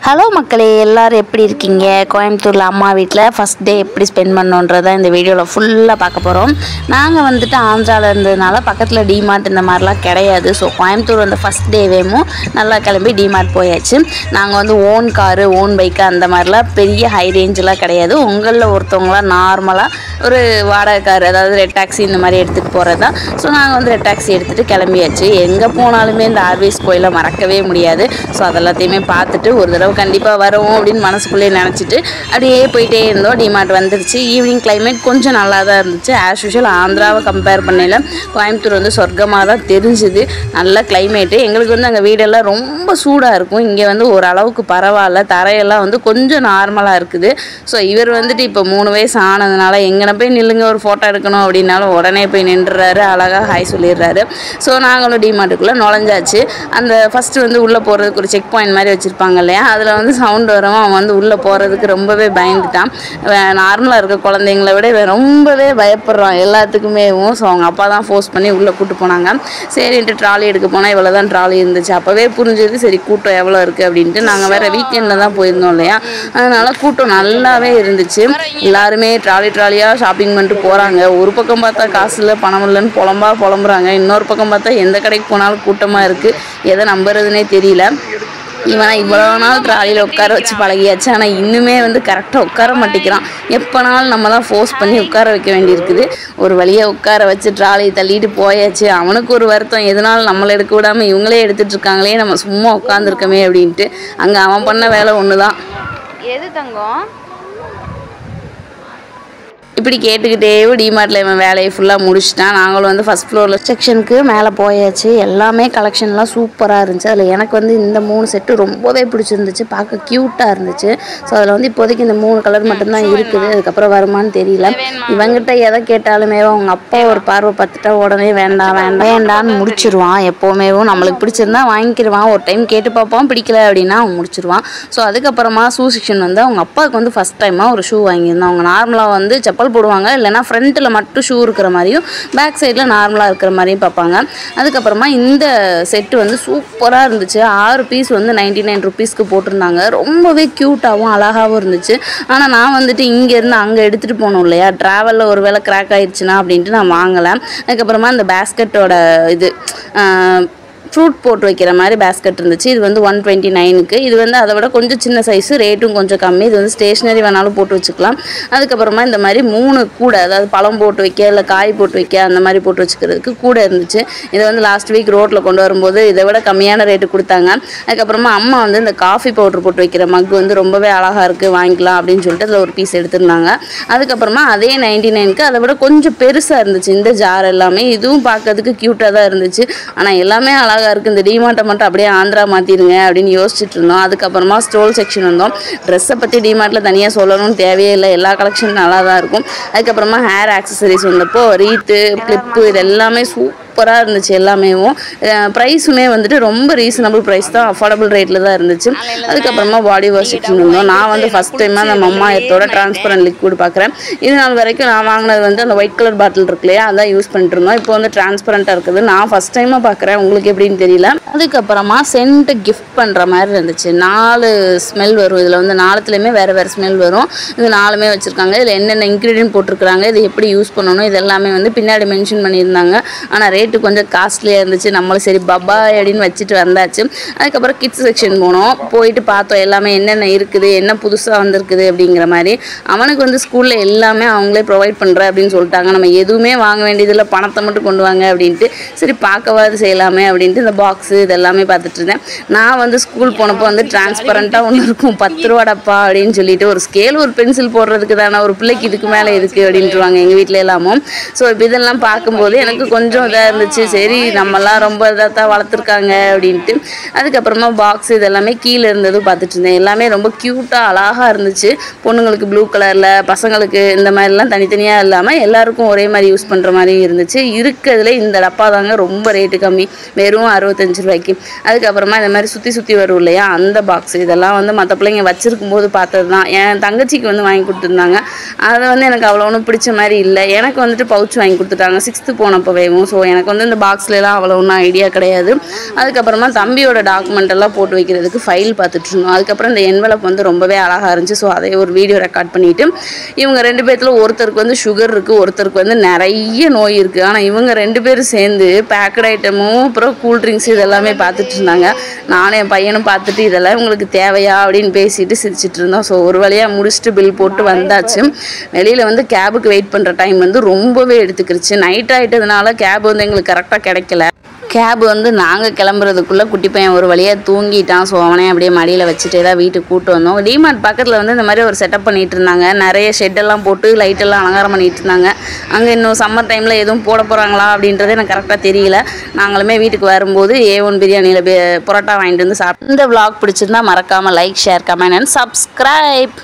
Hello மக்களே, எல்லோரும் எப்படி இருக்கீங்க? கோயம்புத்தூரில் அம்மா வீட்டில் ஃபஸ்ட் டே எப்படி ஸ்பெண்ட் பண்ணோன்றதை இந்த வீடியோவில் ஃபுல்லாக பார்க்க போகிறோம். நாங்கள் வந்துட்டு ஆந்திராவில் இருந்ததுனால பக்கத்தில் டிமார்ட் இந்த மாதிரிலாம் கிடையாது. ஸோ கோயம்புத்தூர் வந்து ஃபஸ்ட் டேவேவும் நல்லா கிளம்பி டிமார்ட் போயாச்சு. நாங்கள் வந்து ஓன் காரு, ஓன் பைக்கு அந்த மாதிரிலாம் பெரிய ஹை ரேஞ்செலாம் கிடையாது. உங்களில் ஒருத்தவங்களாம் நார்மலாக ஒரு வாடகை கார், அதாவது ரெட் டாக்ஸி இந்த மாதிரி எடுத்துகிட்டு போகிறது தான். ஸோ நாங்கள் வந்து ரெட் டாக்ஸி எடுத்துகிட்டு கிளம்பியாச்சு. எங்கே போனாலுமே இந்த ஆர்விஎஸ் கோயிலை மறக்கவே முடியாது. ஸோ அதெல்லாத்தையுமே பார்த்துட்டு ஒரு தடவை கண்டிப்பாக வரும் அப்படின்னு மனசுக்குள்ளே நினச்சிட்டு அப்படியே போயிட்டே இருந்தோம். டிமார்ட் வந்துருச்சு. ஈவினிங் கிளைமேட் கொஞ்சம் நல்லா தான் இருந்துச்சு. ஆஸ் யூஷுவல் ஆந்திராவை கம்பேர் பண்ணல கோயம்புத்தூர் வந்து சொர்க்கமாக தான் தெரிஞ்சுது. நல்ல கிளைமேட்டு. எங்களுக்கு வந்து அங்கே வீடெல்லாம் ரொம்ப சூடாக இருக்கும். இங்கே வந்து ஓரளவுக்கு பரவாயில்ல. தரையெல்லாம் வந்து கொஞ்சம் நார்மலாக இருக்குது. ஸோ இவர் வந்துட்டு இப்போ 3 வயசு ஆனதுனால எங்கன போய் நில்லுங்க ஒரு ஃபோட்டோ எடுக்கணும் அப்படின்னாலும் உடனே போய் நின்றுறாரு. அழகாக ஹாய் சொல்லிடுறாரு. ஸோ நாங்களும் டிமார்ட்டுக்குள்ளே நுழைஞ்சாச்சு. அந்த ஃபஸ்ட்டு வந்து உள்ளே போகிறதுக்கு ஒரு செக் பாயிண்ட் மாதிரி வச்சுருப்பாங்க இல்லையா, அதில் வந்து சவுண்ட் வரவும் அவன் வந்து உள்ளே போகிறதுக்கு ரொம்பவே பயந்துட்டான். நார்மலாக இருக்க குழந்தைங்கள விட ரொம்பவே பயப்படுறான் எல்லாத்துக்குமே. ஸோ அவங்க அப்பா தான் ஃபோர்ஸ் பண்ணி உள்ளே கூப்பிட்டு போனாங்க. சரின்ட்டு ட்ராலி எடுக்க போனால் இவ்வளோ தான் ட்ராலி இருந்துச்சு. அப்போவே புரிஞ்சது சரி கூட்டம் எவ்வளோ இருக்குது அப்படின்ட்டு. நாங்கள் வேறு வீக்கெண்டில் தான் போயிருந்தோம் இல்லையா, அதனால் கூட்டம் நல்லாவே இருந்துச்சு. எல்லாருமே ட்ராலியாக ஷாப்பிங் பண்ணிட்டு போகிறாங்க. ஒரு பக்கம் பார்த்தா காசு இல்லை, பணம் இல்லைன்னு புலம்புறாங்க. இன்னொரு பக்கம் பார்த்தா எந்த கடைக்கு போனாலும் கூட்டமாக இருக்குது. எதை நம்புறதுனே தெரியல. இவனை இவ்வளோ நாள் ட்ராலியில் உட்கார வச்சு பழகியாச்சு. ஆனால் இன்னுமே வந்து கரெக்டாக உட்கார மாட்டேங்கிறான். எப்போனாலும் நம்ம தான் ஃபோர்ஸ் பண்ணி உட்கார வைக்க வேண்டியிருக்குது. ஒரு வழியாக உட்கார வச்சு ட்ராலியை தள்ளிட்டு போயாச்சு. அவனுக்கு ஒரு வருத்தம், எதனாலும் நம்மளை எடுக்க விடாமல் இவங்களே எடுத்துகிட்டு இருக்காங்களே, நம்ம சும்மா உட்காந்துருக்கமே அப்படின்ட்டு. அங்கே அவன் பண்ண வேலை ஒன்று தான். எது தங்கம் இப்படி கேட்டுக்கிட்டே டிமார்ட்டில் இவன் வேலையை ஃபுல்லாக முடிச்சுட்டான். நாங்களும் வந்து ஃபஸ்ட் ஃப்ளோரில் செக்ஷனுக்கு மேலே போயாச்சு. எல்லாமே கலெக்ஷன்லாம் சூப்பராக இருந்துச்சு. அதில் எனக்கு வந்து இந்த 3 செட்டு ரொம்பவே பிடிச்சிருந்துச்சு. பார்க்க க்யூட்டாக இருந்துச்சு. ஸோ அதில் வந்து இப்போதைக்கு இந்த 3 கலர் மட்டும்தான் இருக்குது. அதுக்கப்புறம் வருமானு தெரியல. இவங்கிட்ட எதை கேட்டாலுமே அவங்க அப்பா ஒரு பார்வை பார்த்துட்டா உடனே வேண்டான்னு முடிச்சிருவான். எப்போவுமே நம்மளுக்கு பிடிச்சிருந்தா வாங்கிக்கிடுவான். ஒரு டைம் கேட்டு பார்ப்பான், பிடிக்கல அப்படின்னா அவன் முடிச்சிருவான். ஸோ அதுக்கப்புறமா ஷூ செக்ஷன் வந்து அவங்க அப்பாவுக்கு வந்து ஃபஸ்ட் டைமாக ஒரு ஷூ வாங்கியிருந்தான். அவங்க நார்மலாக வந்து செப்பல் போடுவாங்க, இல்லைனா ஃப்ரண்ட்டில் மட்டும் ஷூ இருக்கிற மாதிரியும் பேக் சைடில் நார்மலாக இருக்கிற மாதிரியும் பார்ப்பாங்க. அதுக்கப்புறமா இந்த செட்டு வந்து சூப்பராக இருந்துச்சு. 6 பீஸ் வந்து 99 ருபீஸ்க்கு போட்டிருந்தாங்க. ரொம்பவே க்யூட்டாகவும் அழகாகவும் இருந்துச்சு. ஆனால் நான் வந்துட்டு இங்கேருந்து அங்கே எடுத்துகிட்டு போகணும் இல்லையா, ட்ராவலில் ஒரு வேளை கிராக் ஆயிடுச்சுன்னா அப்படின்ட்டு நான் வாங்கலை. அதுக்கப்புறமா இந்த பேஸ்கெட்டோட இது ஃப்ரூட் போட்டு வைக்கிற மாதிரி பேஸ்கெட் இருந்துச்சு. இது வந்து 129க்கு. இது வந்து அதை விட கொஞ்சம் சின்ன சைஸு, ரேட்டும் கொஞ்சம் கம்மி. இது வந்து ஸ்டேஷ்னரி வேணாலும் போட்டு வச்சுக்கலாம். அதுக்கப்புறமா இந்த மாதிரி 3 கூடை, அதாவது பழம் போட்டு வைக்க இல்லை காய் போட்டு வைக்க அந்த மாதிரி போட்டு வச்சுக்கிறதுக்கு கூட இருந்துச்சு. இதை வந்து லாஸ்ட் வீக் ரோட்டில் கொண்டு வரும்போது இதை விட கம்மியான ரேட்டு கொடுத்தாங்க. அதுக்கப்புறமா அம்மா வந்து இந்த காஃபி பவுட்ரு போட்டு வைக்கிற மக் வந்து ரொம்பவே அழகாக இருக்குது, வாங்கிக்கலாம் அப்படின்னு சொல்லிட்டு அதில் ஒரு பீஸ் எடுத்திருந்தாங்க. அதுக்கப்புறமா அதே 99க்கு அதை விட கொஞ்சம் பெருசாக இருந்துச்சு இந்த ஜார் எல்லாமே. இதுவும் பார்க்கறதுக்கு க்யூட்டாக தான் இருந்துச்சு. ஆனால் எல்லாமே அழகாக இருக்குது. இந்த டிமார்ட்டை மட்டும் அப்படியே ஆந்திரா மாற்றிடுங்க அப்படின்னு யோசிச்சுட்டு இருந்தோம். அதுக்கப்புறமா ஸ்டோல் செக்ஷன் வந்தோம். ட்ரெஸ்ஸை பற்றி டிமார்ட்டில் தனியாக சொல்லணும்னு தேவையே இல்லை. எல்லா கலெக்ஷனும் நல்லா தான் இருக்கும். அதுக்கப்புறமா ஹேர் ஆக்சசரிஸ் வந்தப்போ ரீத்து, கிளிப்பு இது எல்லாமே சூப்பராக இருந்துச்சு. எல்லாமே ப்ரைஸுமே வந்துட்டு ரொம்ப ரீசனபிள் ப்ரைஸ் தான், அஃபோர்டபுள் ரேட்டில் தான் இருந்துச்சு. அதுக்கப்புறமா பாடி வாஷ் செக்ஷன் வந்தோம். நான் வந்து ஃபஸ்ட் டைமாக அந்த மம்மா எர்த்தோட டிரான்ஸ்பரண்ட் லிக்விட் பார்க்குறேன். இது நாள் வரைக்கும் நான் வாங்கினது வந்து அந்த ஒயிட் கலர் பாட்டில் இருக்கு இல்லையா, அதான் யூஸ் பண்ணிட்டு இருந்தோம். இப்போ வந்து டிரான்ஸ்பரண்ட்டாக இருக்குது. நான் ஃபஸ்ட் டைமாக பார்க்குறேன், உங்களுக்கு எப்படின்னு தெரியல. அதுக்கப்புறமா சென்ட் கிஃப்ட் பண்ணுற மாதிரி இருந்துச்சு. 4 ஸ்மெல் வரும். இதில் வந்து 4த்துலேயுமே வேறு ஸ்மெல் வரும். இது 4மே வச்சுருக்காங்க. இதில் என்னென்ன இன்க்ரீடியன்ட் போட்டிருக்கிறாங்க, இது எப்படி யூஸ் பண்ணணும், இது எல்லாமே வந்து பின்னாடி மென்ஷன் பண்ணியிருந்தாங்க. ஆனால் ரேட்டு கொஞ்சம் காஸ்ட்லியாக இருந்துச்சு. நம்மளும் சரி பபாய் அப்படின்னு வச்சுட்டு வந்தாச்சு. அதுக்கப்புறம் கிட்ஸ் செக்ஷன் போனோம். போயிட்டு பார்த்தோம் எல்லாமே என்னென்ன இருக்குது, என்ன புதுசாக வந்திருக்குது அப்படிங்கிற மாதிரி. அவனுக்கு வந்து ஸ்கூலில் எல்லாமே அவங்களே ப்ரொவைட் பண்ணுறேன் அப்படின்னு சொல்லிட்டாங்க. நம்ம எதுவுமே வாங்க வேண்டியதில்லை, பணத்தை மட்டும் கொண்டு வாங்க அப்படின்ட்டு. சரி பார்க்கவாது செய்யலாமே அப்படின்ட்டு இந்த பாக்ஸு இதெல்லாமே பார்த்துட்டு இருந்தேன். நான் வந்து ஸ்கூல் போனப்போ வந்து டிரான்ஸ்பரண்ட்டாக ஒன்று இருக்கும், 10 ரூபாடப்பா அப்படின்னு சொல்லிட்டு. ஒரு ஸ்கேல் ஒரு பென்சில் போடுறதுக்கு தானே, ஒரு பிள்ளைக்கு இதுக்கு மேலே இருக்குது அப்படின்ட்டுருவாங்க எங்கள் வீட்டில் எல்லாமும். ஸோ இப்போ இதெல்லாம் பார்க்கும்போது எனக்கு கொஞ்சம் இதாக இருந்துச்சு. சரி நம்மலாம் ரொம்ப இதாக தான் வளர்த்துருக்காங்க அப்படின்ட்டு. அதுக்கப்புறமா பாக்ஸ் இதெல்லாமே கீழே இருந்ததும் பார்த்துட்டு இருந்தேன். எல்லாமே ரொம்ப க்யூட்டாக அழகாக இருந்துச்சு. பொண்ணுங்களுக்கு ப்ளூ கலரில், பசங்களுக்கு இந்த மாதிரிலாம் தனித்தனியாக இல்லாமல் எல்லாருக்கும் ஒரே மாதிரி யூஸ் பண்ணுற மாதிரியும் இருந்துச்சு. இருக்கிறதுல இந்த டப்பா தாங்க ரொம்ப ரேட்டு கம்மி, வெறும் 65 ரூபாய்க்கு. அதுக்கப்புறமா இந்த மாதிரி சுற்றி வரும் இல்லையா அந்த பாக்ஸ், இதெல்லாம் வந்து மற்ற பிள்ளைங்க வச்சுருக்கும் போது பார்த்தது தான். என் தங்கச்சிக்கு வந்து வாங்கி கொடுத்துருந்தாங்க. அதை வந்து எனக்கு அவ்வளோ ஒன்றும் பிடிச்ச மாதிரி இல்லை. எனக்கு வந்துட்டு பவுச் வாங்கி கொடுத்துட்டாங்க 6th போனப்போவேவும். ஸோ எனக்கு வந்து இந்த பாக்ஸ்லாம் அவ்வளோ ஒன்றும் ஐடியா கிடையாது. அதுக்கப்புறமா தம்பியோட டாக்குமெண்ட் எல்லாம் போட்டு வைக்கிறதுக்கு ஃபைல் பார்த்துட்டு இருந்தோம். அதுக்கப்புறம் இந்த என்வலப் வந்து ரொம்பவே அழகாக இருந்துச்சு. ஸோ அதை ஒரு வீடியோ ரெக்கார்ட் பண்ணிவிட்டு இவங்க 2 பேர்த்துல ஒருத்தருக்கு வந்து சுகர் இருக்குது, ஒருத்தருக்கு வந்து நிறைய நோய் இருக்குது. ஆனால் இவங்க 2 பேரும் சேர்ந்து பேக்கட் ஐட்டமும் அப்புறம் கூல்ட்ரிங்க்ஸ் இதெல்லாமே பார்த்துட்டு இருந்தாங்க. நானும் என் பையனும் பார்த்துட்டு இதெல்லாம் உங்களுக்கு தேவையா அப்படின்னு பேசிட்டு சிரிச்சிட்டு இருந்தோம். ஸோ ஒரு வழியாக முடிச்சுட்டு பில் போட்டு வந்தாச்சு. வெளியில் வந்து கேபுக்கு வெயிட் பண்ணுற டைம் வந்து ரொம்பவே எடுத்துக்கிருச்சு. நைட் ஆகிட்டதுனால கேப் வந்து எங்களுக்கு கரெக்டாக கிடைக்கல. கேப் வந்து நாங்கள் கிளம்புறதுக்குள்ளே குட்டி பையன் ஒரு வழியாக தூங்கிட்டான். ஸோ அவனே அப்படியே மடியில் வச்சுட்டே தான் வீட்டுக்கு கூப்பிட்டு வந்தோம். டிமார்ட் பக்கத்தில் வந்து இந்த மாதிரி ஒரு செட்டப் பண்ணிகிட்டு இருந்தாங்க. நிறைய ஷெட்டெல்லாம் போட்டு லைட்டெல்லாம் அலங்காரம் பண்ணிகிட்டு இருந்தாங்க. அங்கே இன்னும் சம்மர் டைமில் எதுவும் போட போகிறாங்களா அப்படின்றது எனக்கு கரெக்டாக தெரியல. நாங்களுமே வீட்டுக்கு வரும்போது A1 பிரியாணியில் பரோட்டா வாங்கிட்டு வந்து சாப்பிட்டு. இந்த vlog பிடிச்சிருந்தா மறக்காமல் like, share, comment and subscribe.